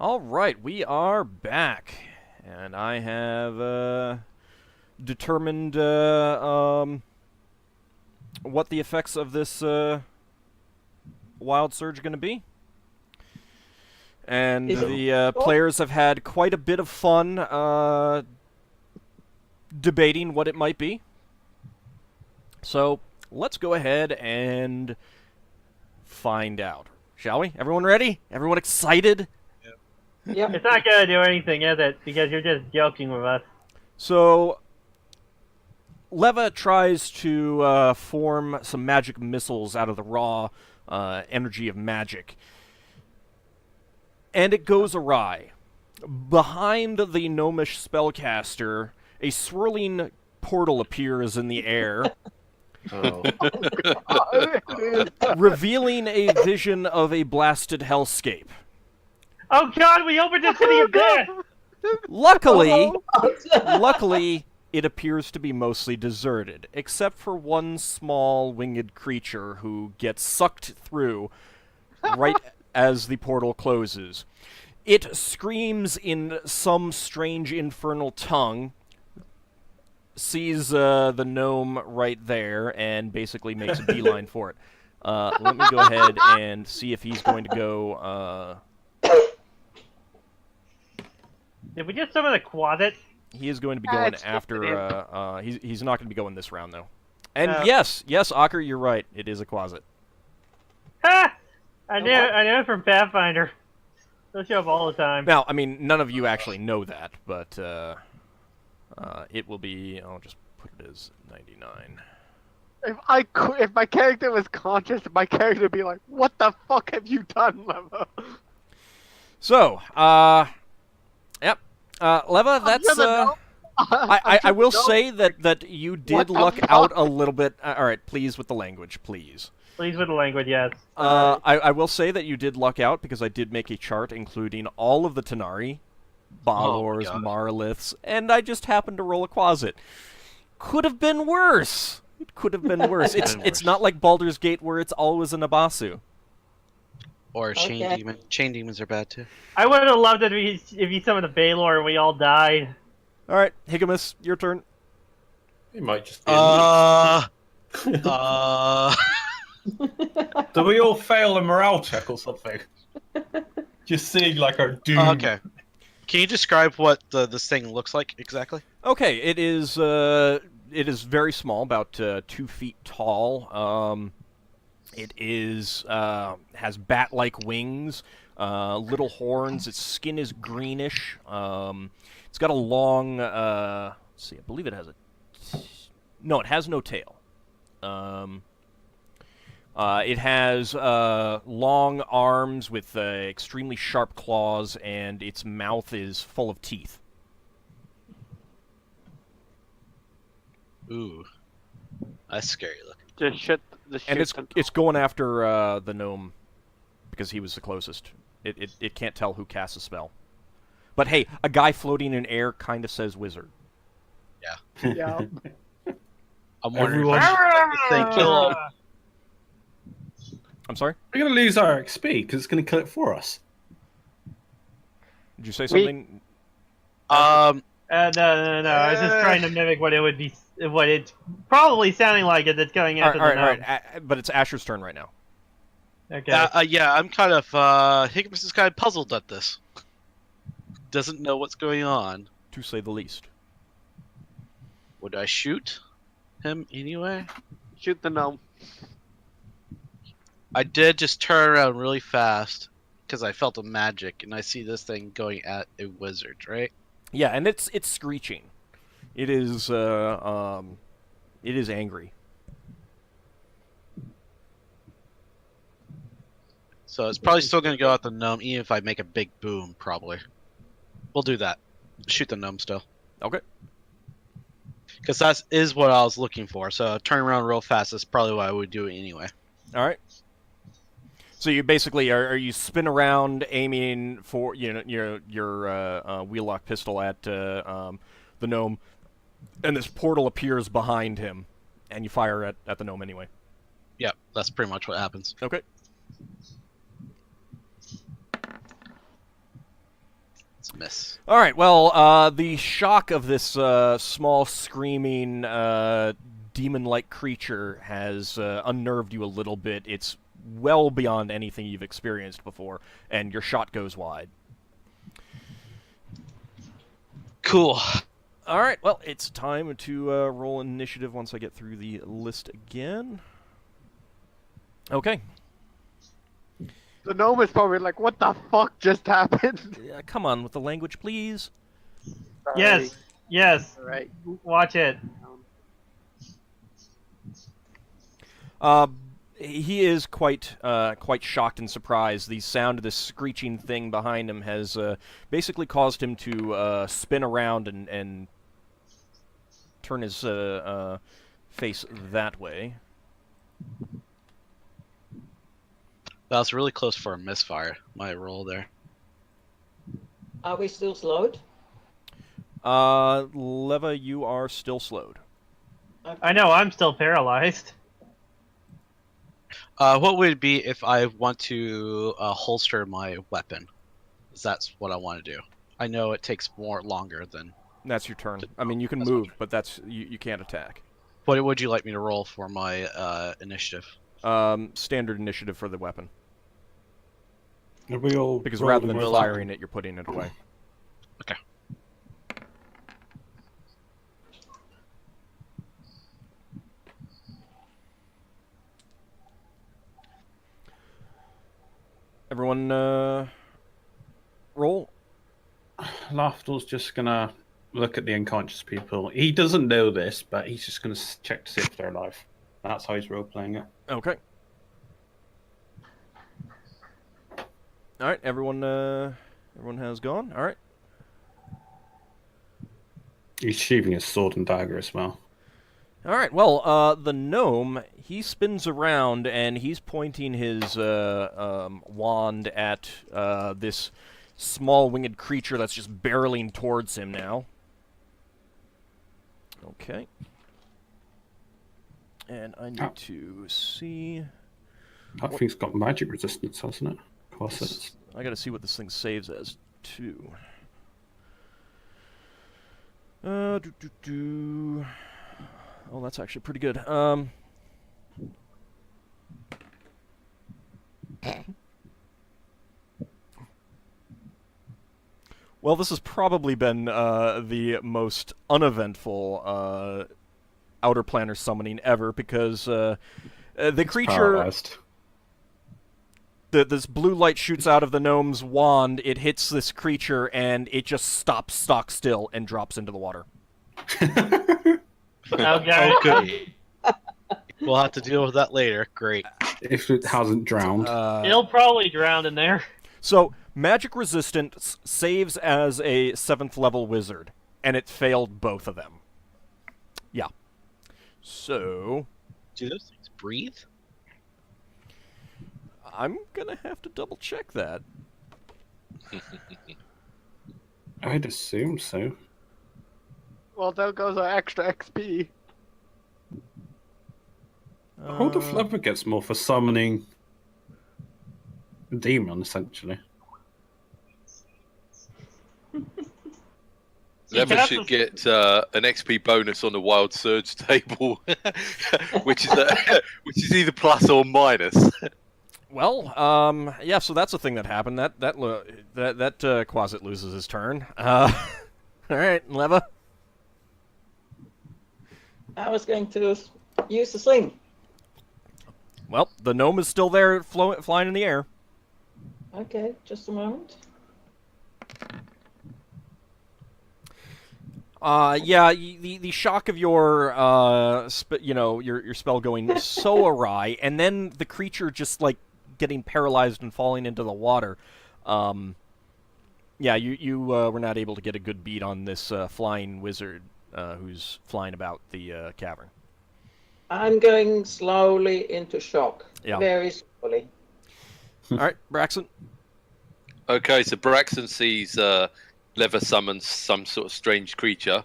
All right, we are back, and I have determined what the effects of this wild surge are going to be. And the players have had quite a bit of fun debating what it might be. So let's go ahead and find out, shall we? Everyone ready? Everyone excited? Yep. It's not gonna do anything, is it? Because you're just joking with us. So Leva tries to form some magic missiles out of the raw energy of magic. And it goes awry. Behind the gnomish spellcaster, a swirling portal appears in the air, revealing a vision of a blasted hellscape. Oh god, we opened the city of death! Luckily, it appears to be mostly deserted, except for one small winged creature who gets sucked through right as the portal closes. It screams in some strange infernal tongue, sees the gnome right there, and basically makes a beeline for it. Let me go ahead and see if he's going to go... Did we just summon a closet? He is going to be going after... he's not going to be going this round, though. And yes, Ockar, you're right. It is a closet. Ha! I knew it from Pathfinder. They'll show up all the time. Now, I mean, none of you actually know that, but it will be... I'll just put it as 99. If my character was conscious, my character would be like, "What the fuck have you done, Leva?" So, yep. Leva, that's... I will say that you did luck out a little bit. Alright, please with the language, please. Please with the language, yes. I will say that you did luck out because I did make a chart including all of the Tanari, Balors, Marliths, and I just happened to roll a closet. Could have been worse. It could have been worse. It's not like Baldur's Gate where it's always a Nabasu. Or chain demon. Chain demons are bad too. I would have loved it if you summoned a Baylor and we all died. Alright, Higgimus, your turn. It might just be Do we all fail a morale check or something? Just seeing like our doom. Okay. Can you describe what this thing looks like exactly? Okay, it is very small, about 2 feet tall. It is has bat-like wings, little horns. Its skin is greenish. It's got a long. Let's see, I believe it has a. No, it has no tail. It has long arms with extremely sharp claws, and its mouth is full of teeth. Ooh, that's scary looking. And it's going after the gnome because he was the closest. It can't tell who casts a spell. But hey, a guy floating in air kind of says wizard. Yeah. Yeah. I'm wondering if this thing kill him. I'm sorry? We're going to lose our XP because it's going to kill it for us. Did you say something? No. I was just trying to mimic what it would be, what it's probably sounding like as it's going after the gnome. All right. But it's Asher's turn right now. Okay. Yeah, I'm kind of Higgimus is kind of puzzled at this. Doesn't know what's going on. To say the least. Would I shoot him anyway? Shoot the gnome. I did just turn around really fast because I felt a magic, and I see this thing going at a wizard, right? Yeah, and it's screeching. It is angry. So it's probably still going to go at the gnome, even if I make a big boom, probably. We'll do that. Shoot the gnome still. Okay. Because that is what I was looking for, so turn around real fast is probably what I would do anyway. All right. So you basically are you spin around aiming for your wheel-lock pistol at the gnome, and this portal appears behind him, and you fire at the gnome anyway. Yeah, that's pretty much what happens. Okay. It's a miss. All right. Well, the shock of this small, screaming, demon-like creature has unnerved you a little bit. It's well beyond anything you've experienced before, and your shot goes wide. Cool. All right. Well, it's time to roll initiative once I get through the list again. Okay. The gnome is probably like, what the fuck just happened? Come on with the language, please. Yes, yes. Alright. Watch it. He is quite shocked and surprised. The sound of this screeching thing behind him has basically caused him to spin around and turn his face that way. That was really close for a misfire, my roll there. Are we still slowed? Leva, you are still slowed. Okay. I know, I'm still paralyzed. What would it be if I want to holster my weapon? 'Cause that's what I want to do. I know it takes longer than... That's your turn. I mean, you can That's move, fine. but that's you can't attack. What would you like me to roll for my initiative? Standard initiative for the weapon. Are we all Because rolling rather than with firing it, you're putting it away. Okay. Everyone, roll. Lafdul's just gonna look at the unconscious people. He doesn't know this, but he's just gonna check to see if they're alive. That's how he's role playing it. Okay. All right, everyone has gone. All right. He's sheathing his sword and dagger as well. All right. Well, the gnome, he spins around and he's pointing his wand at this small winged creature that's just barreling towards him now. Okay. And I need to see. That thing's got magic resistance, hasn't it? Of course it's... I gotta see what this thing saves as, too. Oh, that's actually pretty good. Well, this has probably been the most uneventful Outer Planar summoning ever, because the creature... Paralyzed. This blue light shoots out of the gnome's wand, it hits this creature, and it just stops stock still and drops into the water. Okay. Oh, good. We'll have to deal with that later. Great. If it hasn't drowned. He'll probably drown in there. So, magic resistance saves as a 7th level wizard, and it failed both of them. Yeah. So... Do those things breathe? I'm gonna have to double check that. I'd assume so. Well, there goes our extra XP. Who the flipper gets more for summoning a demon, essentially? Lever should get an XP bonus on the Wild Surge table, which is either plus or minus. Well, yeah, so that's a thing that happened. That Quasit loses his turn. All right, Leva. I was going to use the sling. Well, the gnome is still there, flying in the air. Okay, just a moment. Yeah, the shock of your your spell going so awry, and then the creature just like getting paralyzed and falling into the water. Yeah, you were not able to get a good beat on this flying wizard who's flying about the cavern. I'm going slowly into shock. Yeah. Very slowly. All right, Braxon. Okay, so Braxon sees Lever summons some sort of strange creature,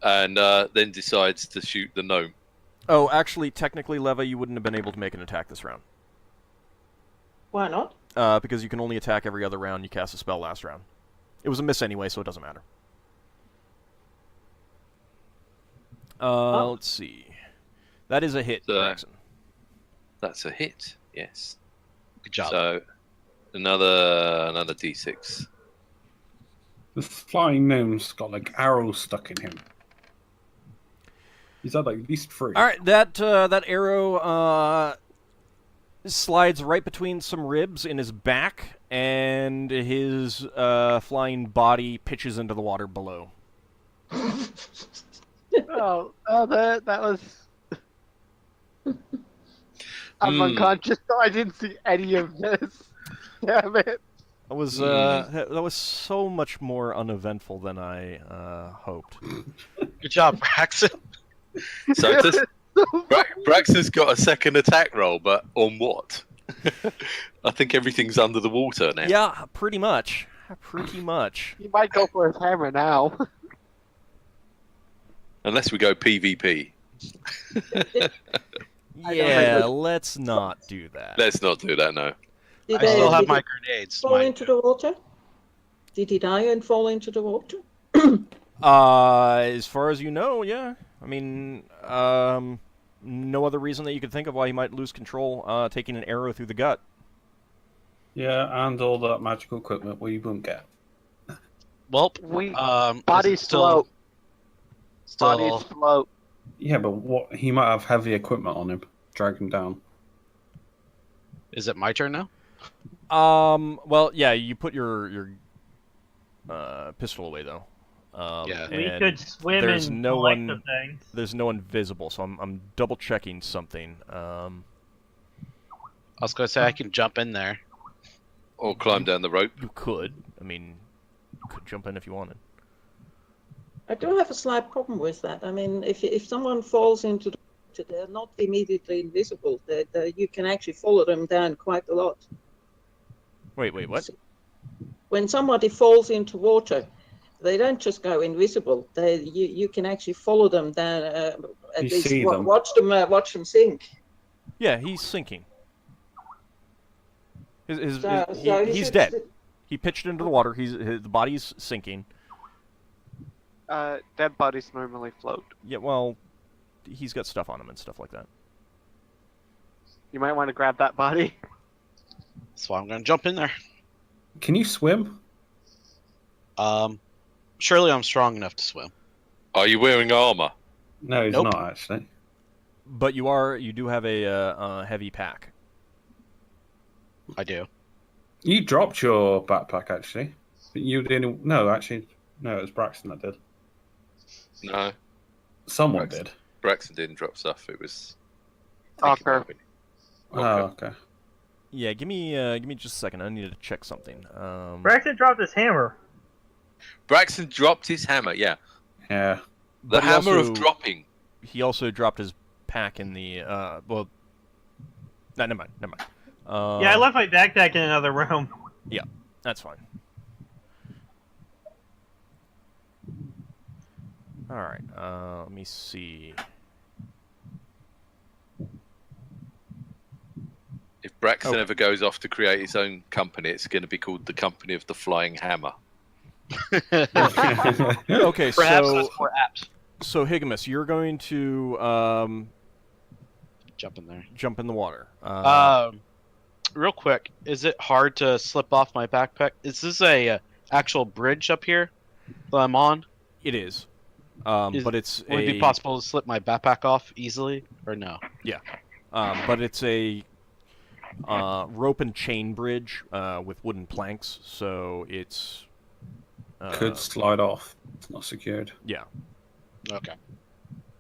and then decides to shoot the gnome. Oh, actually, technically, Leva, you wouldn't have been able to make an attack this round. Why not? Because you can only attack every other round you cast a spell last round. It was a miss anyway, so it doesn't matter. Let's see. That is a hit, Braxon. That's a hit. Yes. Good job. So another d6. The flying gnome's got like arrows stuck in him. He's had like at least 3. All right, that arrow slides right between some ribs in his back, and his flying body pitches into the water below. That was. I'm unconscious, so I didn't see any of this. Damn it! That was so much more uneventful than I hoped. Good job, Braxon. So Braxon's got a second attack roll, but on what? I think everything's under the water now. Yeah, pretty much. Pretty much. He might go for his hammer now. Unless we go PvP. Yeah, let's not do that. Let's not do that, no. I still have my grenades. Fall into the water? Did he die and fall into the water? As far as you know, yeah. I mean, no other reason that you could think of why he might lose control taking an arrow through the gut. Yeah, and all that magical equipment we won't get. Well, bodies float. Bodies float. Yeah, but what? He might have heavy equipment on him. Drag him down. Is it my turn now? Well, yeah, you put your pistol away though. Yeah. We and could swim there's and no collect one. the things. There's no one visible, so I'm double checking something. I was gonna say I can jump in there. Or climb down the rope. You could. I mean, you could jump in if you wanted. I do have a slight problem with that. I mean, if someone falls into the water, they're not immediately invisible. You can actually follow them down quite a lot. Wait, what? When somebody falls into water, they don't just go invisible. You can actually follow them down. At You least see them. watch them sink. Yeah, he's sinking. He's he's dead. He pitched into the water. The body's sinking. Dead bodies normally float. Yeah, well, he's got stuff on him and stuff like that. You might want to grab that body. That's why I'm gonna jump in there. Can you swim? Surely I'm strong enough to swim. Are you wearing armor? No, he's Nope. not actually. But you do have a heavy pack. I do. You dropped your backpack actually. But you didn't. No, actually, no. It was Braxton that did. No. Someone Braxton. did. Braxton didn't drop stuff. It was. Ockar. Oh, okay. Yeah, give me just a second. I need to check something. Braxton dropped his hammer. Braxton dropped his hammer, yeah. Yeah. The But he hammer also- of dropping. He also dropped his pack in the well. No, never mind. Yeah, I left my backpack in another room. That's fine. All right. Let me see. If Braxton Okay. ever goes off to create his own company, it's going to be called the Company of the Flying Hammer. Okay, Perhaps so that's more apt. so Higgimus, you're going to Jump in there. jump in the water. Real quick, is it hard to slip off my backpack? Is this a actual bridge up here that I'm on? It is. Is- But it's Would it be possible to slip my backpack off easily, or no? but it's a rope and chain bridge with wooden planks, so it's Could slide off. It's not secured. yeah. Okay.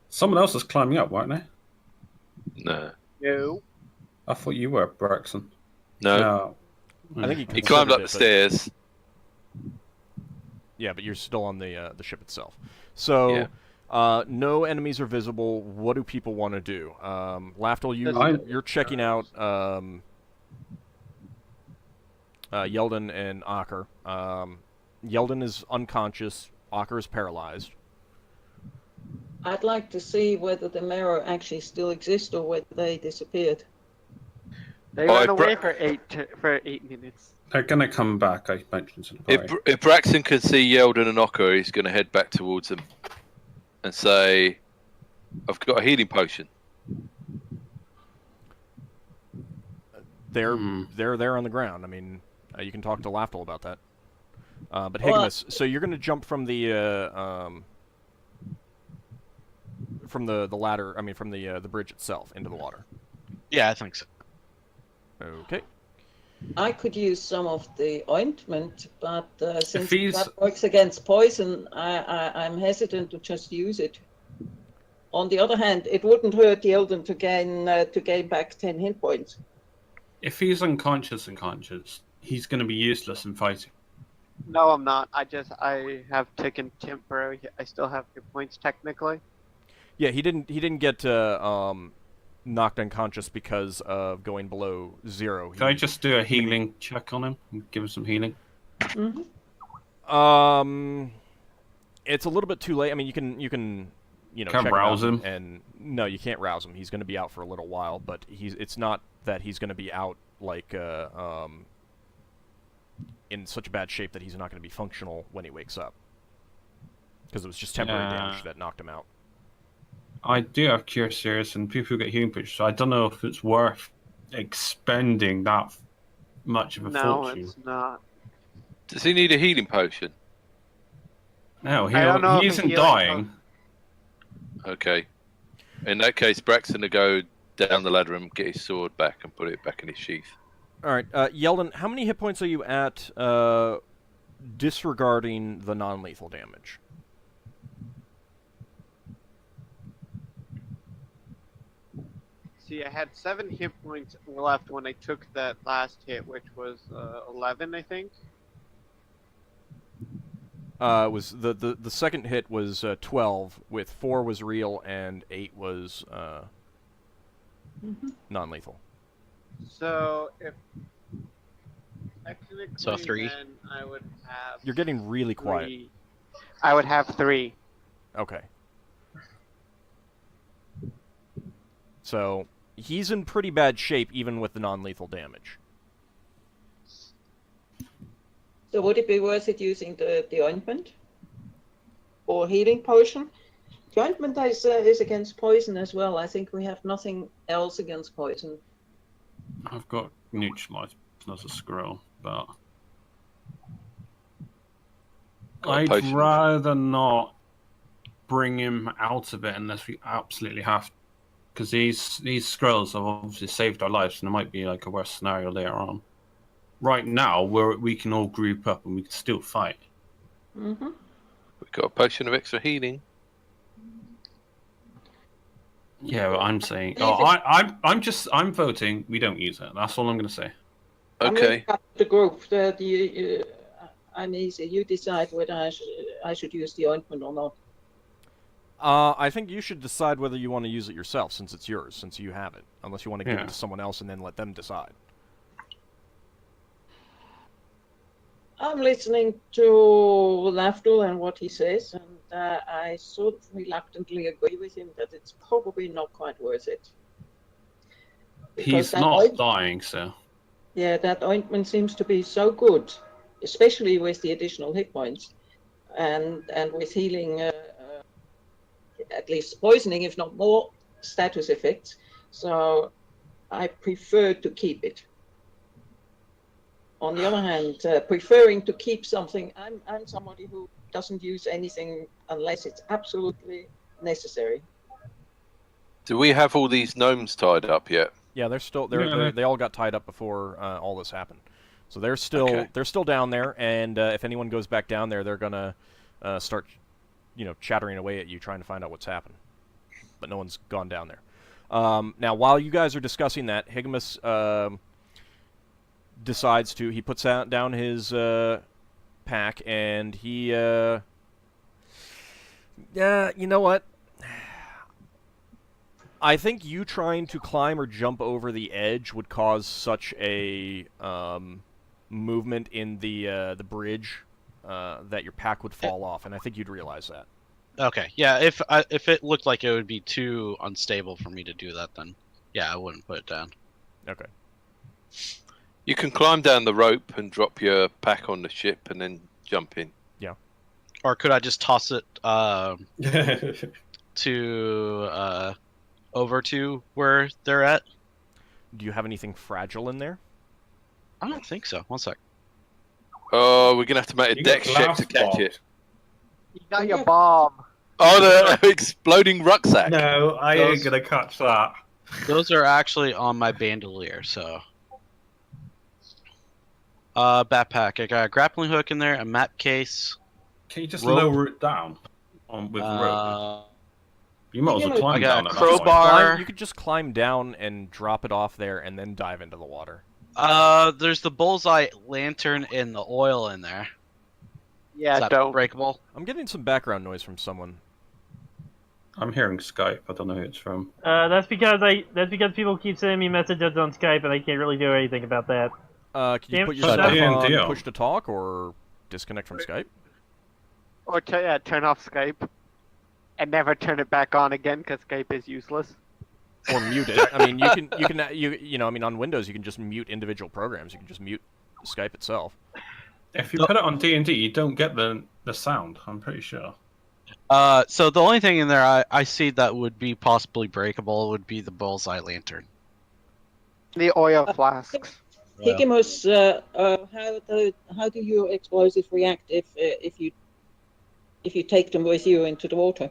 Someone else is climbing up, weren't they? No. No. I thought you were Braxon. No. I think He climbed up the considered it, stairs. but- yeah, but you're still on the ship itself. So Yeah. no enemies are visible. What do people want to do? Lafdul, you're checking out Yeldin and Ockar. Yeldin is unconscious. Ockar is paralyzed. I'd like to see whether the mirror actually still exists or whether they disappeared. They Oh, ran away Bra- for 8 minutes. They're gonna come back. I mentioned to the party. If Braxon can see Yeldin and Ockar, he's going to head back towards them and say, "I've got a healing potion." They're there on the ground. I mean, you can talk to Lafdul about that. But Higgimus, so you're going to jump from the ladder. I mean, from the bridge itself into the water. Yeah, I think so. Okay. I could use some of the ointment, but since he's- that works against poison, I'm hesitant to just use it. On the other hand, it wouldn't hurt Yeldin to gain back 10 hit points. If he's unconscious, he's gonna be useless in fighting. No, I'm not. I have taken temporary. I still have hit points technically. Yeah, he didn't get knocked unconscious because of going below 0. Can I just do a healing check on him and give him some healing? Mm-hmm. It's a little bit too late. I mean, you can Can't check rouse him, him. and no, you can't rouse him. He's going to be out for a little while, but it's not that he's going to be out like in such bad shape that he's not going to be functional when he wakes up, because it was just temporary damage that knocked him out. I do have Cure Serious, and people get healing push, so I don't know if it's worth expending that much of a No, fortune. it's not. Does he need a healing potion? No, I don't know he if isn't healing dying. Okay. In that case, Braxton will go down the ladder and get his sword back and put it back in his sheath. All right, Yeldin, how many hit points are you at, disregarding the non-lethal damage? See, I had 7 hit points left when I took that last hit, which was 11, I think. Was the second hit was 12, with 4 was real and 8 was non-lethal. So if technically, So 3. then I would have. You're getting really quiet. 3. I would have 3. Okay. So he's in pretty bad shape even with the non-lethal damage. So would it be worth it using the ointment or healing potion? The ointment is against poison as well. I think we have nothing else against poison. I've got neutralized as a scroll, but Got a I'd potion. rather not bring him out of it unless we absolutely have to, because these scrolls have obviously saved our lives, and there might be like a worse scenario later on. Right now, we can all group up and we can still fight. Mm-hmm. We've got a potion of extra healing. Yeah, but I'm saying, I'm voting. We don't use it. That's all I'm going to say. Okay. The group, I'm easy. You decide whether I should use the ointment or not. I think you should decide whether you want to use it yourself, since it's yours, since you have it. Unless you want to give it to someone else and then let them decide. I'm listening to Lafdul and what he says, and I sort of reluctantly agree with him that it's probably not quite worth it. He's not dying, so. Yeah, that ointment seems to be so good, especially with the additional hit points, and with healing, at least poisoning, if not more, status effects. So I prefer to keep it. On the other hand, preferring to keep something, I'm somebody who doesn't use anything unless it's absolutely necessary. Do we have all these gnomes tied up yet? Yeah, they all got tied up before all this happened. So they're still down there, and if anyone goes back down there, they're gonna start, chattering away at you, trying to find out what's happened. But no one's gone down there. Now, while you guys are discussing that, Higgimus decides to. He puts down his pack, and he. Yeah, you know what? I think you trying to climb or jump over the edge would cause such a movement in the bridge that your pack would fall off, and I think you'd realize that. Okay, yeah. If it looked like it would be too unstable for me to do that, then yeah, I wouldn't put it down. Okay. You can climb down the rope and drop your pack on the ship and then jump in. Or could I just toss it to over to where they're at? Do you have anything fragile in there? I don't think so. 1 sec. Oh, we're gonna have to make a You dex got check to catch bombed. it. You got your bomb. Oh, the exploding rucksack. No, I ain't gonna catch that. Those are actually on my bandolier, so. Backpack. I got a grappling hook in there, a map case. Can you just Rope. lower it down with rope? You might as well I climb got down a at that point. crowbar. You could just climb down and drop it off there, and then dive into the water. There's the bullseye lantern and the oil in there. Yeah, Is that don't. breakable? I'm getting some background noise from someone. I'm hearing Skype. I don't know who it's from. That's because people keep sending me messages on Skype, and I can't really do anything about that. Can you Damn put it. your stuff D&D on on. push to talk or disconnect from Skype? Or turn off Skype. And never turn it back on again, because Skype is useless. Or mute it. I mean, you know, I mean, on Windows you can just mute individual programs. You can just mute Skype itself. If you put it on D&D, you don't get the sound. I'm pretty sure. So the only thing in there I see that would be possibly breakable would be the bullseye lantern. The oil flasks. Higgimus, how do your explosives react if you take them with you into the water?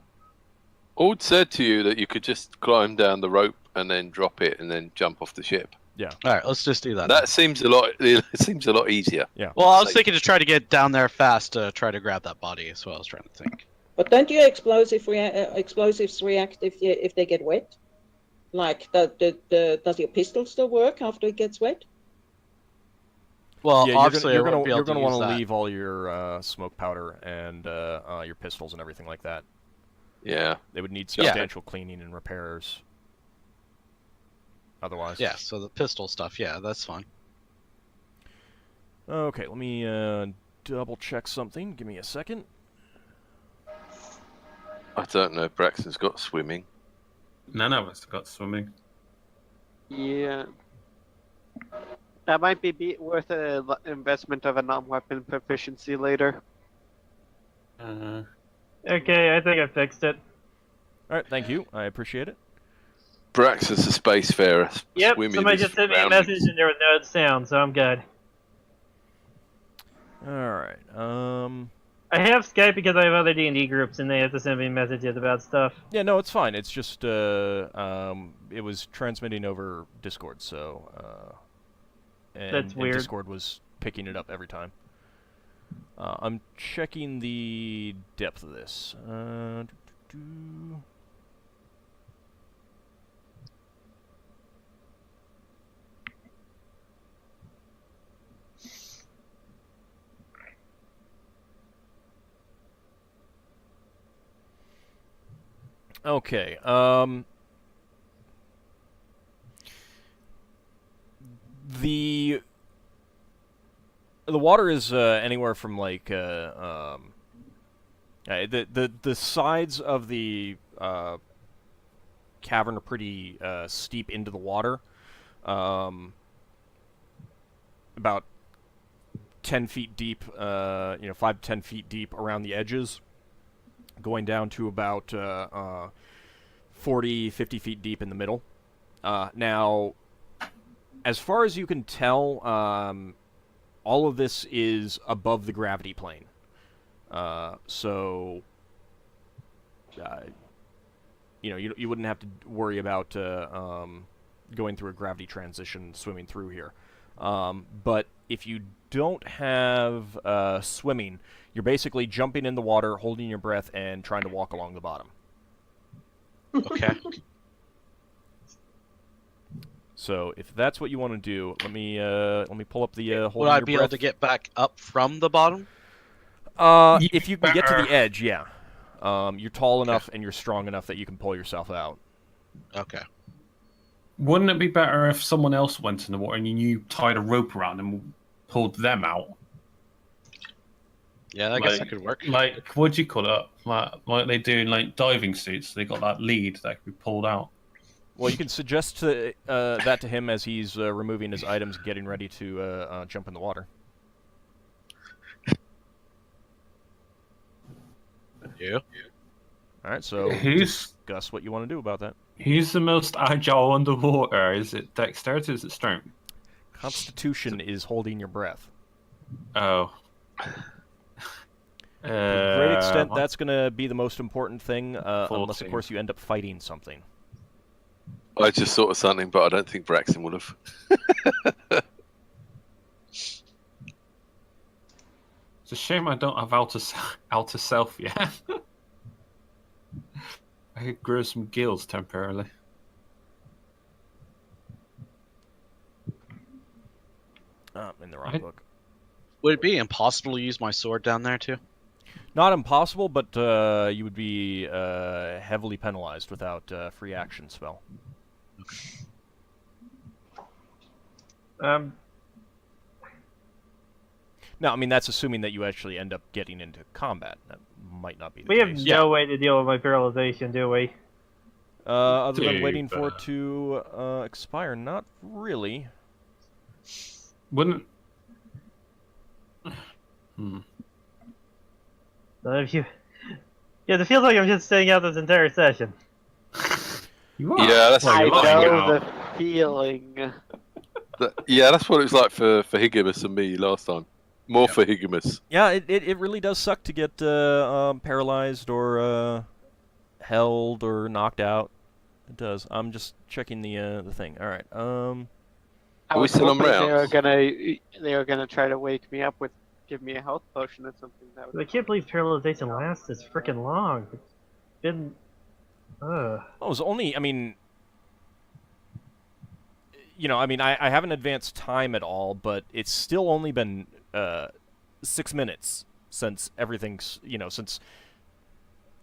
Ord said to you that you could just climb down the rope and then drop it and then jump off the ship. Yeah. All right, let's just do that. That seems a lot. It seems a lot easier. Well, I was thinking to try to get down there fast to try to grab that body. Is what I was trying to think. But don't your explosives react if they get wet? Like, does your pistol still work after it gets wet? Well, Yeah, obviously, you're I gonna won't be able to want use to that. leave all your smoke powder and your pistols and everything like that. Yeah. They would need Yeah. substantial cleaning and repairs. Otherwise. Yeah, so the pistol stuff, yeah, that's fine. Okay, let me double check something. Give me a second. I don't know. Braxton's got swimming. None of us got swimming. Yeah. That might be worth an investment of a non-weapon proficiency later. Okay, I think I fixed it. All right, thank you. I appreciate it. Braxton's a spacefarer. Yep, Swimming somebody is just sent me a surroundings. message and there was no sound, so I'm good. All right. I have Skype because I have other D&D groups and they have to send me messages about stuff. Yeah, no, it's fine. It's just it was transmitting over Discord, so That's and weird. Discord was picking it up every time. I'm checking the depth of this. Okay. The water is anywhere from like the sides of the cavern are pretty steep into the water. About 10 feet deep, 5 to 10 feet deep around the edges, going down to about 40, 50 feet deep in the middle. Now, as far as you can tell, all of this is above the gravity plane. So, you wouldn't have to worry about going through a gravity transition swimming through here. But if you don't have swimming, you're basically jumping in the water, holding your breath, and trying to walk along the bottom. Okay. So if that's what you want to do, let me pull up the holding Would I your be breath. able to get back up from the bottom? If you can get to the edge, yeah. You're tall enough and you're strong enough that you can pull yourself out. Okay. Wouldn't it be better if someone else went in the water and you tied a rope around them and pulled them out? Yeah, I guess that could work. Like, what do you call it? Like they do in like diving suits. They got that lead that can be pulled out. Well, you can suggest that to him as he's removing his items and getting ready to jump in the water. Yeah. Alright, so discuss what you want to do about that. Who's the most agile underwater? Is it dexterity or is it strength? Constitution is holding your breath. Oh. To a great extent, that's going to be the most important thing, unless, of course, you end up fighting something. I just thought of something, but I don't think Braxon would have. It's a shame I don't have outer self yet. I could grow some gills temporarily. In the wrong book. Would it be impossible to use my sword down there too? Not impossible, but you would be heavily penalized without free action spell. No, I mean, that's assuming that you actually end up getting into combat. That might not be the We case. have no way to deal with my paralyzation, do we? Other than waiting for it to expire, not really. Wouldn't... If you... Yeah, it feels like I'm just staying out this entire session. You are. Yeah, that's I what know the feeling. yeah, that's what it was like for Higgimus and me last time. More for Higgimus. Yeah, it really does suck to get paralyzed or held or knocked out. It does. I'm just checking the thing. All right. I we was still on hoping rounds? they were gonna try to wake me up with give me a health potion or something. That would... I can't believe paralyzation lasts this freaking long. It's been... Oh, it was only, I mean... You know, I mean, I haven't advanced time at all, but it's still only been 6 minutes since everything's, you know, since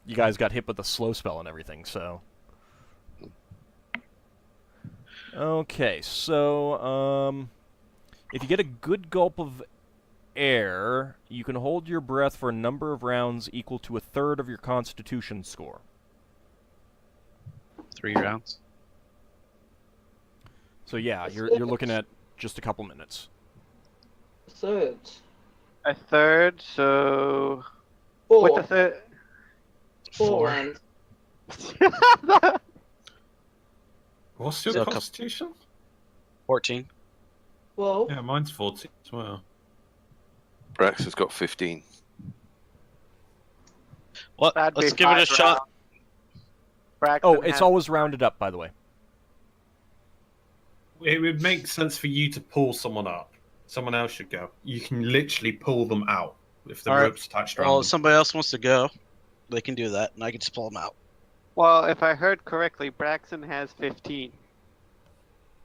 you guys got hit with the slow spell and everything, so... Okay, so, if you get a good gulp of air, you can hold your breath for a number of rounds equal to 1/3 of your Constitution score. 3 rounds. So yeah, you're looking at just a couple minutes. Third. A third, so... Four. With the third... 4 rounds. What's your So constitution? 14. 12. Yeah, mine's 40 as well. Braxon's got 15. What? That'd Let's be give it a 5 shot. rounds. Braxton Oh, it's has- always rounded up, by the way. It would make sense for you to pull someone up. Someone else should go. You can literally pull them out if the All right. rope's attached around Well, them. if somebody else wants to go, they can do that, and I can just pull them out. Well, if I heard correctly, Braxton has 15.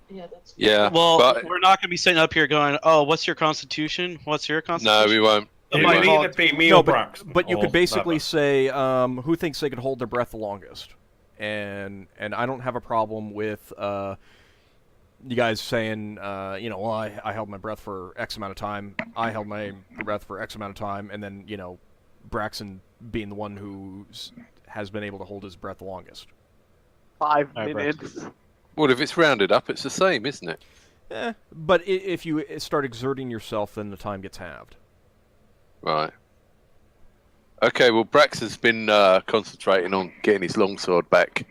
Yeah, that's Yeah, Well, but we're not going to be sitting up here going, "Oh, what's your constitution? What's your no, constitution?" we won't. It We might won't. either be me No, or Brax. but you or could basically Lava. say who thinks they could hold their breath the longest, and I don't have a problem with you guys saying you know, well, I held my breath for X amount of time, I held my breath for X amount of time, and then, you know, Braxon being the one who has been able to hold his breath the longest. 5 All right, minutes. Well, if it's rounded up, it's the same, isn't it? But if you start exerting yourself, then the time gets halved. Right. Okay, well, Braxon's been concentrating on getting his longsword back.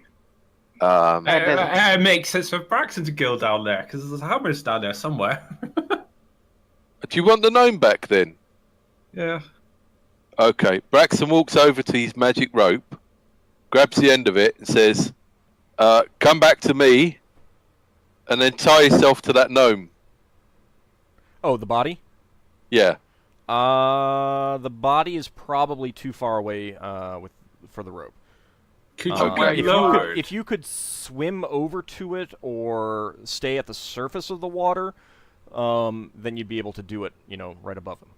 It makes sense for Braxton to go down there, because there's hammers down there somewhere. Do you want the gnome back, then? Yeah. Okay, Braxton walks over to his magic rope, grabs the end of it, and says, come back to me, and then tie yourself to that gnome. Oh, the body? Yeah. The body is probably too far away for the rope. Could Okay. If you could swim over to it or stay at the surface of the water, then you'd be able to do it, you know, right above him.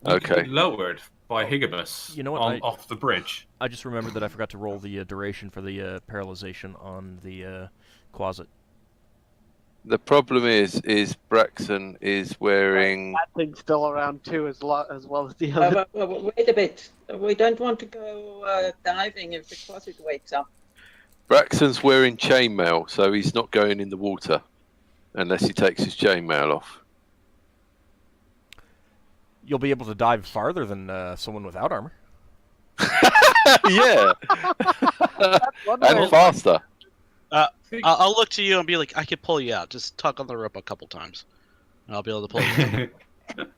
Okay. Lowered by Higgimus You know what, off the bridge. I just remembered that I forgot to roll the duration for the paralyzation on the Quasit. The problem is Braxton is wearing... That thing's still around too, as well as the other. Wait a bit. We don't want to go diving if the closet wakes up. Braxton's wearing chainmail, so he's not going in the water unless he takes his chainmail off. You'll be able to dive farther than someone without armor. Yeah, and faster. I'll look to you and be like, I could pull you out. Just tug on the rope a couple times, and I'll be able to pull you out.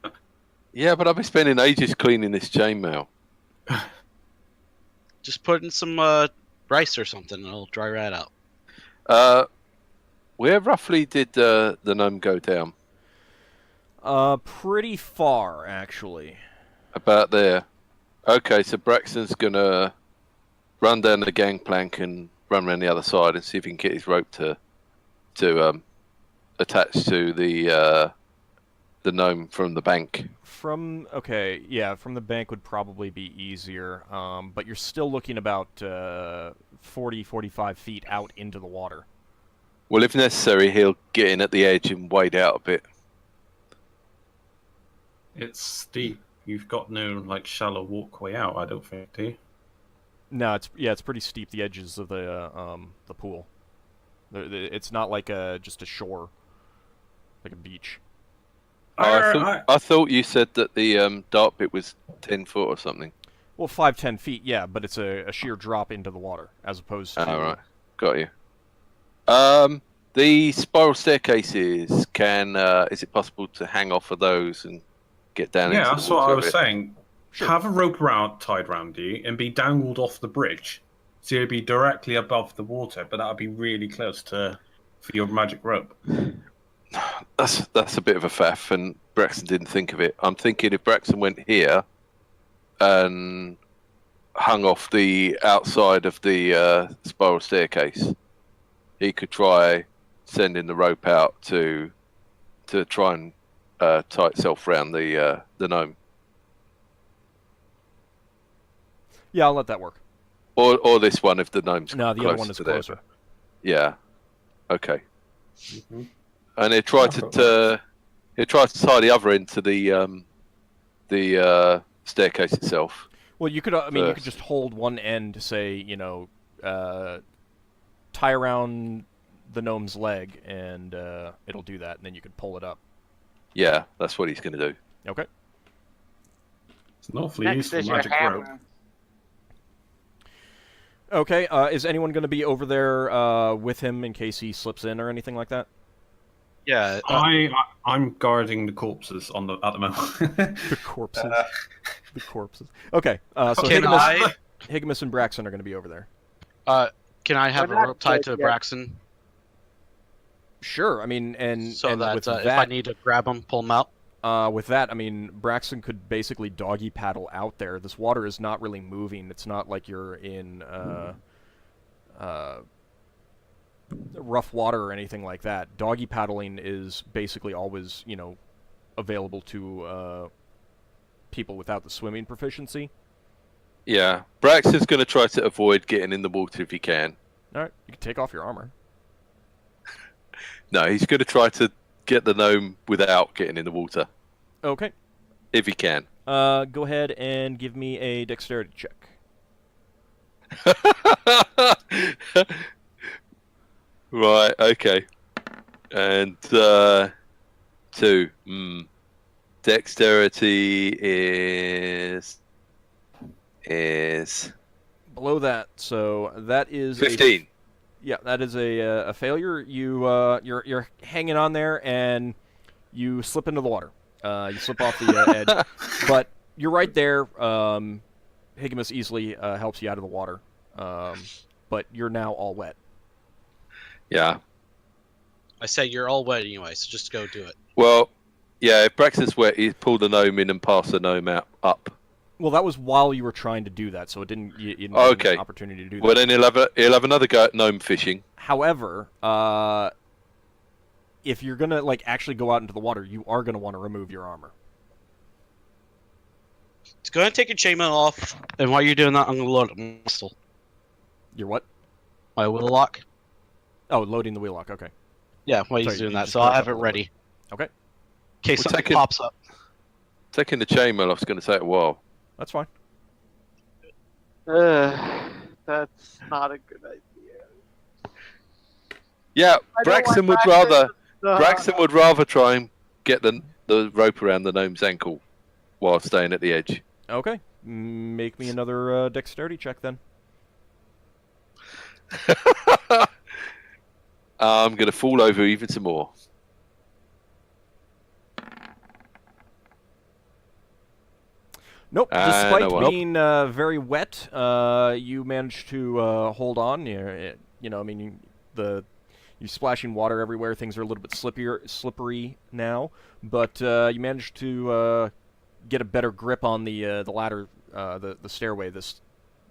Yeah, but I've been spending ages cleaning this chainmail. Just put in some rice or something, and it'll dry right out. Where roughly did the gnome go down? Pretty far, actually. About there. Okay, so Braxton's gonna run down the gangplank and run around the other side and see if he can get his rope to attach to the gnome from the bank. From the bank would probably be easier, but you're still looking about 40-45 feet out into the water. Well, if necessary, he'll get in at the edge and wade out a bit. It's steep. You've got no shallow walkway out, I don't think, do you? No, it's pretty steep. The edges of the pool. It's not like just a shore, like a beach. I thought you said that the dark bit was 10 foot or something. Well, 5-10 feet, yeah, but it's a sheer drop into the water as opposed to. Oh, right, got you. The spiral staircases is it possible to hang off of those and get down? Yeah, into that's the what water I a was bit? saying. Sure. Have a rope tied round you and be dangled off the bridge, so you'd be directly above the water, but that would be really close for your magic rope. That's a bit of a faff, and Braxton didn't think of it. I'm thinking if Braxton went here and hung off the outside of the spiral staircase, he could try sending the rope out to try and tie itself around the gnome. Yeah, I'll let that work. Or this one if the gnome's No, the closer other one is to there. closer. Yeah. Okay. Mm-hmm. And he'll try to tie the other end to the staircase itself. Well, you could. You could just hold one end, say, tie around the gnome's leg, and it'll do that, and then you could pull it up. Yeah, that's what he's going to do. Okay. It's an awfully useful magic rope. Okay. Is anyone going to be over there with him in case he slips in or anything like that? Yeah. I'm guarding the corpses at the moment. The corpses. The corpses. Okay. So Can Higgimus and Braxon are going to be over there. Can I have a rope tied to Braxon? Sure. I mean, So and that with if I need to grab him, pull him out. With that, I mean, Braxton could basically doggy paddle out there. This water is not really moving. It's not like you're in rough water or anything like that. Doggy paddling is basically always, available to people without the swimming proficiency. Yeah. Braxton's going to try to avoid getting in the water if he can. All right, you can take off your armor. No, he's going to try to get the gnome without getting in the water. Okay. If he can. Go ahead and give me a dexterity check. Right, okay. And 2. Dexterity is Below that, so that is 15. Yeah, that is a failure. You're hanging on there and you slip into the water. You slip off the edge, but you're right there. Higgimus easily helps you out of the water, but you're now all wet. Yeah. I say you're all wet anyway, so just go do it. Well, yeah, if Braxton's wet, he's pulled the gnome in and passed the gnome up. Well, that was while you were trying to do that, so it didn't. You didn't have an opportunity to do that. Well, then he'll have another go at gnome fishing. However, if you're gonna actually go out into the water, you are gonna want to remove your armor. Just go ahead and take your chainmail off, and while you're doing that, I'm gonna load up my pistol. Your what? My wheel lock. Oh, loading the wheel lock. Okay. Yeah, while he's Sorry, doing you that, just so I'll broke have up it a little ready. Okay. In case We'll something pops up. Taking the chainmail off's going to take a while. That's fine. That's not a good idea. Yeah, I don't Braxon want would rather Uh, Braxton would rather try and get the rope around the gnome's ankle while staying at the edge. Okay. Make me another dexterity check then. I'm going to fall over even some more. Nope. Despite Nope. being very wet, you managed to hold on. You're splashing water everywhere. Things are a little bit slippery now, but you managed to get a better grip on the ladder, the stairway this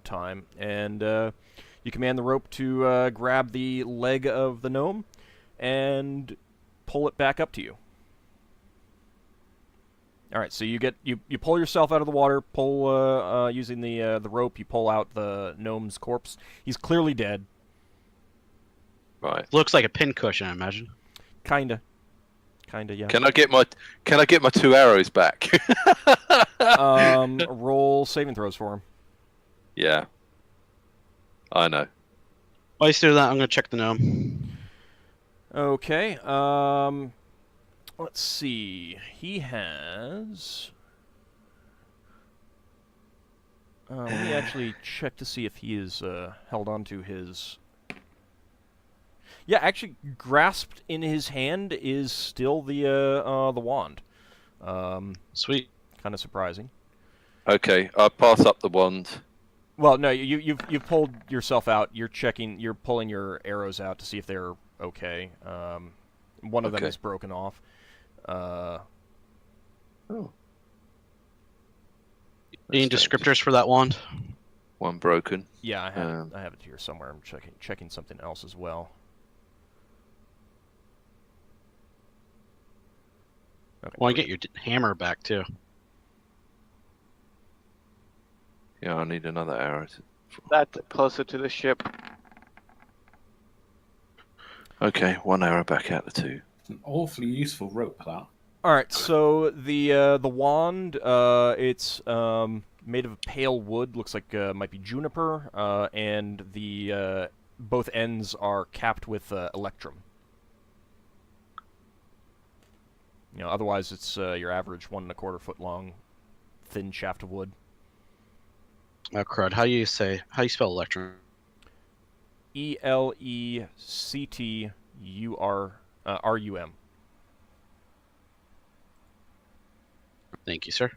time, and you command the rope to grab the leg of the gnome and pull it back up to you. All right, so you pull yourself out of the water, pull using the rope. You pull out the gnome's corpse. He's clearly dead. Right. Looks like a pincushion, I imagine. Kinda, yeah. Can I get my 2 arrows back? Roll saving throws for him. Yeah. I know. While you do that, I'm gonna check the gnome. Okay. Let's see. He has. Let me actually check to see if he is held on to his. Yeah, actually, grasped in his hand is still the wand. Sweet. Kind of surprising. Okay, I'll pass up the wand. Well, no, you've pulled yourself out. You're pulling your arrows out to see if they're okay. One of them is broken off. Oh. Any descriptors for that wand? One broken. Yeah, I have it here somewhere. I'm checking something else as well. Okay. Want to get your hammer back too. Yeah, I need another arrow. That's closer to the ship. Okay, 1 arrow back out of 2. It's an awfully useful rope, that. All right, so the wand, it's made of pale wood. Looks like might be juniper, and the both ends are capped with electrum. Otherwise it's your average 1 1/4 foot long, thin shaft of wood. Oh crud! How you spell electrum? ELECTURRUM. Thank you, sir.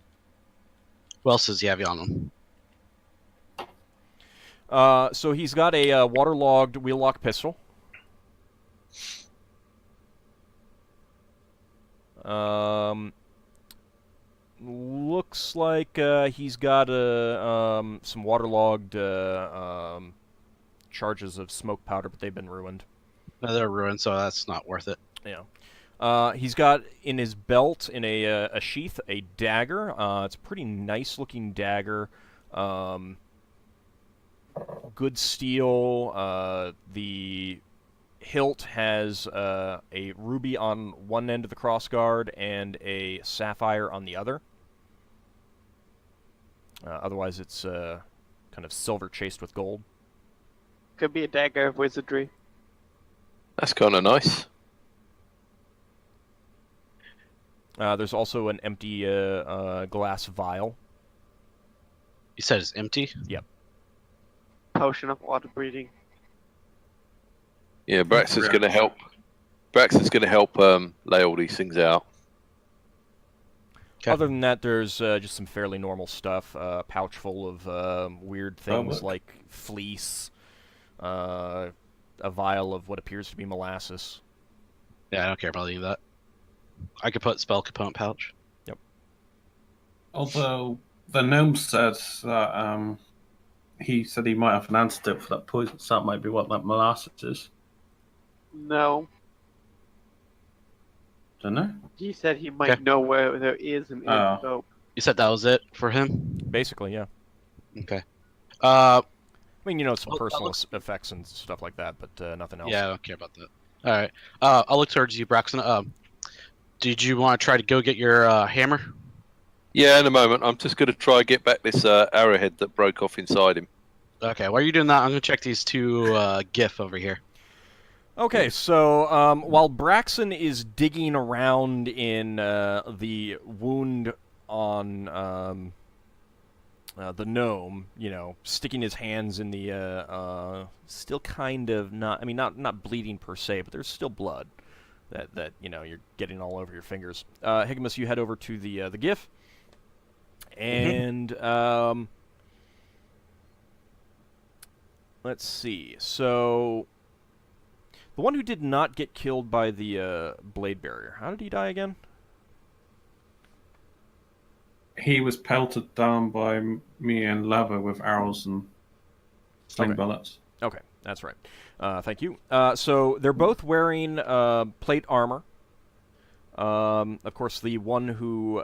What else does he have on him? So he's got a waterlogged wheel-lock pistol. Looks like he's got some waterlogged charges of smoke powder, but they've been ruined. No, they're ruined, so that's not worth it. Yeah. He's got in his belt, in a sheath, a dagger. It's a pretty nice-looking dagger. Good steel. The hilt has a ruby on one end of the crossguard and a sapphire on the other. Otherwise, it's kind of silver chased with gold. Could be a dagger of wizardry. That's kind of nice. There's also an empty glass vial. You said it's empty? Yep. Potion of water breathing. Yeah, Braxton's going to help. Lay all these things out. Okay. Other than that, there's just some fairly normal stuff. A pouch full of weird things like fleece, a vial of what appears to be molasses. Yeah, I don't care about any of that. I could put spell component pouch. Yep. Although the gnome said that he said he might have an antidote for that poison, so that might be what that molasses is. No. Don't know. He said he might know where there is an antidote. You said that was it for him? Basically, yeah. Okay. I mean, some personal effects and stuff like that, but nothing else. Yeah, I don't care about that. All right. I'll look towards you, Braxon. Did you want to try to go get your hammer? Yeah, in a moment. I'm just going to try and get back this arrowhead that broke off inside him. Okay, while you're doing that, I'm going to check these two Giff over here. Okay, so while Braxon is digging around in the wound on the gnome, sticking his hands in the still kind of not bleeding per se, but there's still blood that you're getting all over your fingers. Higgimus, you head over to the Giff, and let's see. So the one who did not get killed by the blade barrier, how did he die again? He was pelted down by me and Lava with arrows and sling bullets. Okay, that's right. Thank you. So they're both wearing plate armor. Of course, the one who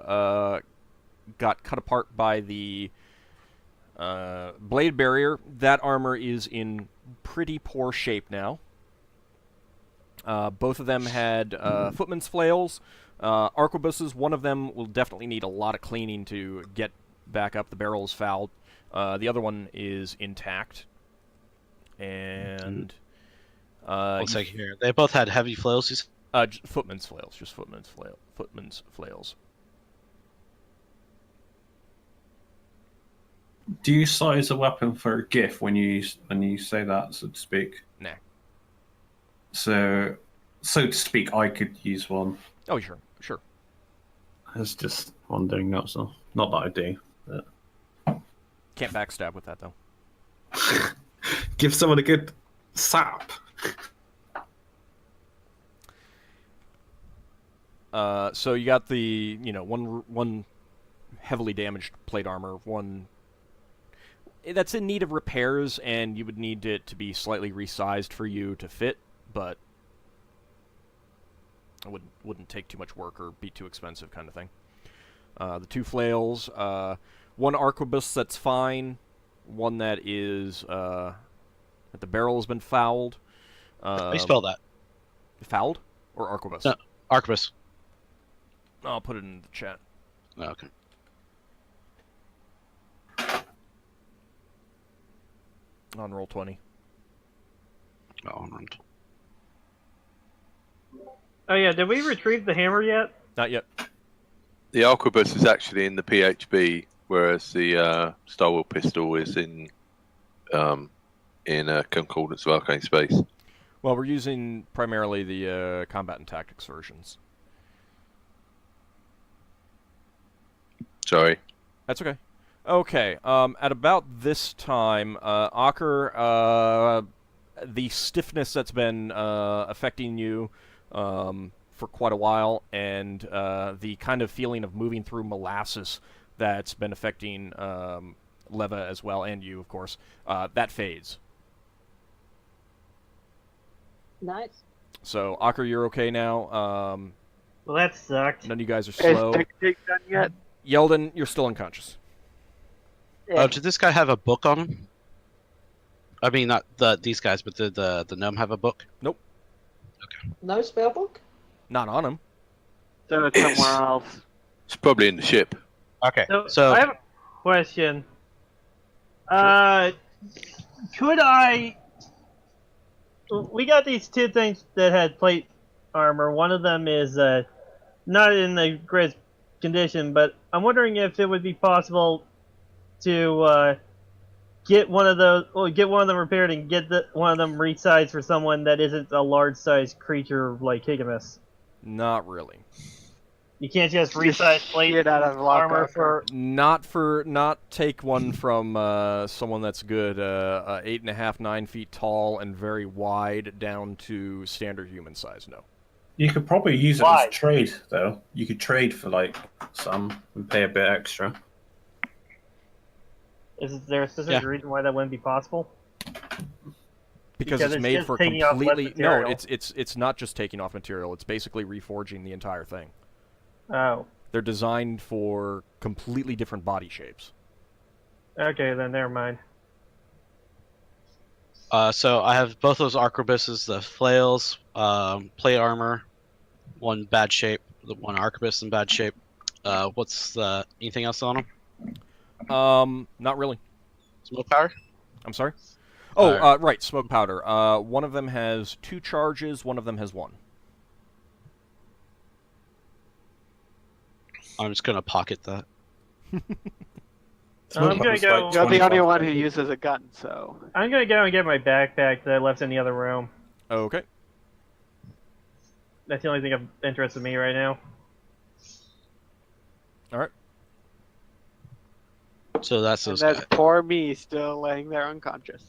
got cut apart by the blade barrier, that armor is in pretty poor shape now. Both of them had footman's flails. Arquebuses, one of them will definitely need a lot of cleaning to get back up. The barrel is fouled. The other one is intact. And looks like here they both had heavy flails. Footman's flails, just footman's flails. Do you size a weapon for a Giff when you say that, so to speak? Nah. So to speak, I could use one. Oh, sure. I was just wondering, not that I do. But... Can't backstab with that, though. Give someone a good sap. So you got the, one heavily damaged plate armor, one that's in need of repairs, and you would need it to be slightly resized for you to fit, but it wouldn't take too much work or be too expensive, kind of thing. The two flails, one arquebus that's fine, one that is that the barrel has been fouled. How do you spell that? Fouled or arquebus? No, arquebus. I'll put it in the chat. Oh, okay. On roll 20. Oh, Oh yeah, did we retrieve the hammer yet? Not yet. The arquebus is actually in the PHB, whereas the Starwheel pistol is in Concordance of Arcane Space. Well, we're using primarily the combat and tactics versions. Sorry. That's okay. Okay, at about this time, Ockar, the stiffness that's been affecting you for quite a while, and the kind of feeling of moving through molasses that's been affecting Leva as well, and you, of course, that fades. Nice. So, Ockar, you're okay now. Well, that sucked. None of you guys are slow. Is Dick done yet? Yeldin, you're still unconscious. Oh, did this guy have a book on him? I mean, not these guys, but did the gnome have a book? Nope. No spell book? Not on him. So it's somewhere else. It's probably in the ship. Okay, So I have a question. Could I? We got these two things that had plate armor. One of them is not in the greatest condition, but I'm wondering if it would be possible to get one of those, get one of them repaired and get one of them resized for someone that isn't a large-sized creature like Higgimus. Not really. You can't just resize plate Get out of armor for. Not take one from someone that's good, 8.5, 9 feet tall and very wide down to standard human size. No. You could probably use it Why? as trade, though. You could trade for some and pay a bit extra. Is there a specific reason why that wouldn't be possible? Because Because it's it's made just for taking off less completely no. material. It's not just taking off material. It's basically reforging the entire thing. Oh. They're designed for completely different body shapes. Okay, then never mind. So I have both those arquebuses, the flails, plate armor, one bad shape, the one arquebus in bad shape. What's anything else on them? Not really. Smoke power? I'm sorry. Oh, right, smoke powder. One of them has 2 charges, one of them has 1. I'm just gonna pocket that. I'm gonna go. You're the only one who uses a gun, so. I'm gonna go and get my backpack that I left in the other room. Okay. That's the only thing of interest to me right now. Alright. So that's those That's guys. poor me still laying there unconscious.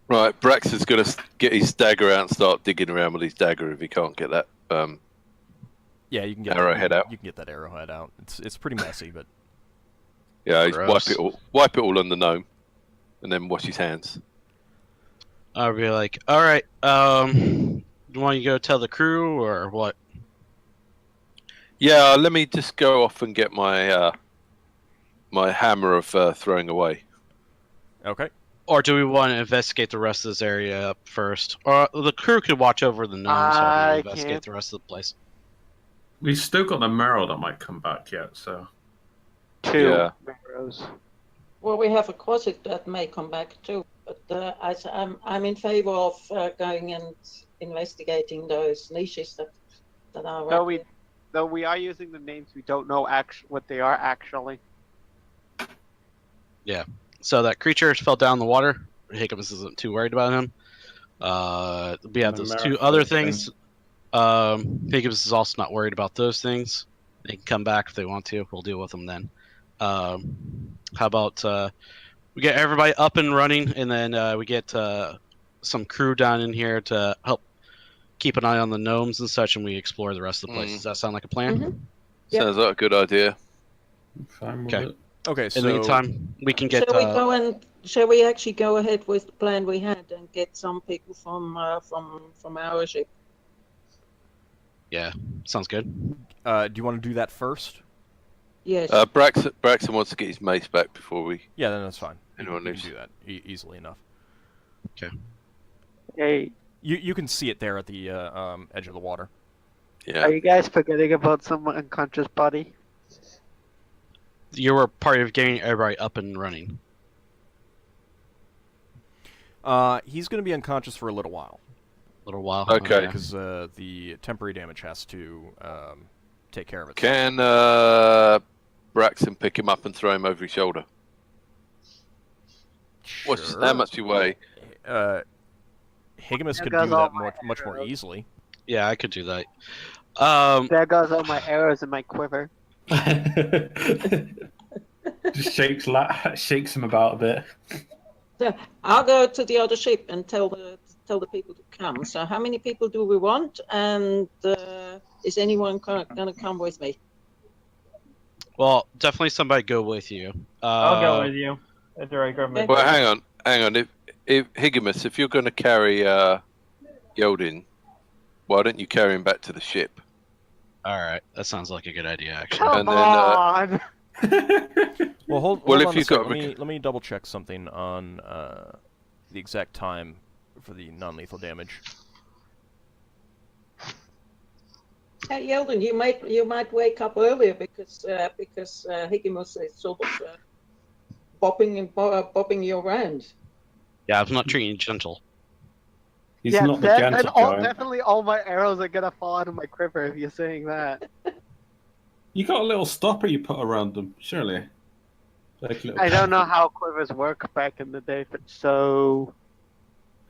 Right, Braxon's going to get his dagger out and start digging around with his dagger if he can't get that Yeah, you can get arrowhead out. You can get that arrowhead out. It's pretty messy, but Yeah, he's Gross. wipe it all on the gnome, and then wash his hands. I'll be like, all right, do you want to go tell the crew or what? Yeah, let me just go off and get my my hammer of throwing away. okay. Or do we want to investigate the rest of this area up first? Or the crew could watch over the gnomes while I we investigate can't. the rest of the place. We've still got the marrow that might come back yet, so. 2 Yeah. arrows. Well, we have a closet that may come back too, but I'm in favor of going and investigating those niches that are. Though we are using the names, we don't know what they are actually. So that creature fell down the water. Higgimus isn't too worried about him. We have The those marrow 2 other thing. things. Higgimus is also not worried about those things. They can come back if they want to. We'll deal with them then. How about we get everybody up and running, and then we get some crew down in here to help keep an eye on the gnomes and such, and we explore the rest of the place. Does that sound like a plan? Mhm. Yep. Sounds like a good idea. Fine with Okay. it. Okay, so In the meantime, we can get. Shall we actually go ahead with the plan we had and get some people from our ship? Yeah, sounds good. do you want to do that first? Yes. Braxon wants to get his mace back before we. Yeah, then that's fine. Anyone you needs- can do that easily enough. Hey, You can see it there at the edge of the water. Yeah. are you guys forgetting about some unconscious body? You were part of getting everybody up and running. He's going to be unconscious for a little while. A little while. Okay. Because the temporary damage has to take care of it. Can Braxon pick him up and throw him over his shoulder? How much do you weigh? Higgimus could There do goes all that my much more arrows. easily. Yeah, I could do that. There goes all my arrows in my quiver. Just shakes him about a bit. So I'll go to the other ship and tell the people to come. So how many people do we want? And is anyone going to come with me? Well, definitely somebody go with you. I'll go with you. After I grab my Okay. Well, hang on. If Higgimus, if you're going to carry Yeldin, why don't you carry him back to the ship? All right, that sounds like a good idea, actually. Come And then, on! Well, hold Well, on if a you've second. got Let me double check something on the exact time for the non-lethal damage. Hey, Yeldin, you might wake up earlier because Higgimus is sort of bopping you around. Yeah, I'm not treating you gentle. He's yeah, not the gentle guy. definitely all my arrows are gonna fall out of my quiver if you're saying that. You got a little stopper you put around them, surely. Like a little I don't know how quivers work back in the day, but so...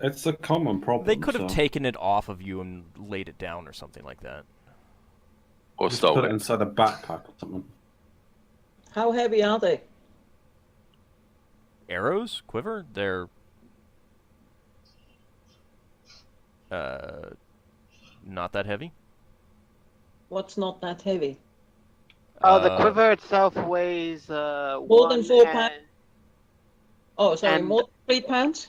It's a common problem. They could have so. taken it off of you and laid it down or something like that. Or Just put stole it it? inside a backpack or something. How heavy are they? Arrows? Quiver? They're... not that heavy? What's not that heavy? Oh, the Uh, quiver itself weighs More than 4 pounds? Oh, sorry, And- more than 3 pounds?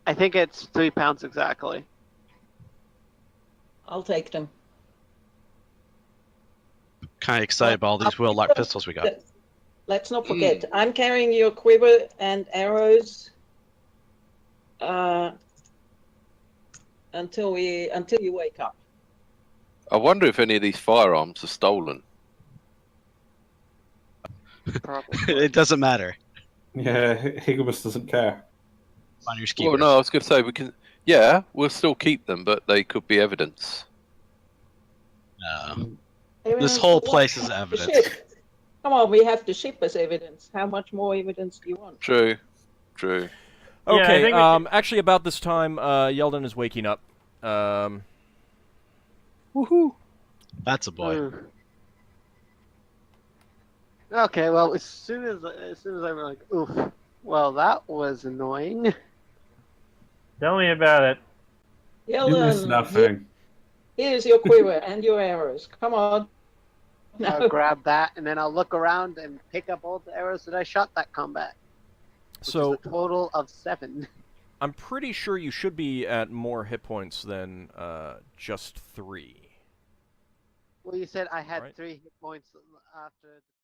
I think it's 3 pounds exactly. I'll take them. Kind of excited about all these wheel-lock pistols we got. Let's not forget, I'm carrying your quiver and arrows until you wake up. I wonder if any of these firearms are stolen. Probably. It doesn't matter. Yeah, Higgimus doesn't care. On your Well, skewer. no, I was going to say we can. Yeah, we'll still keep them, but they could be evidence. No. Evidence This whole of what? place is The evidence. ship. Come on, we have the ship as evidence. How much more evidence do you want? True. True. Yeah, I Okay, think we should- actually about this time, Yeldin is waking up. Woohoo! That's a boy. Mm. Okay, well, as soon as I'm like, oof, well, that was annoying. Tell me about it. You missed Yeldin, nothing. here's your quiver and your arrows. Come on. I'll No. grab that, and then I'll look around and pick up all the arrows that I shot that combat. Which So is a total of 7. I'm pretty sure you should be at more hit points than just 3. Well, you said I had Right. 3 hit points after.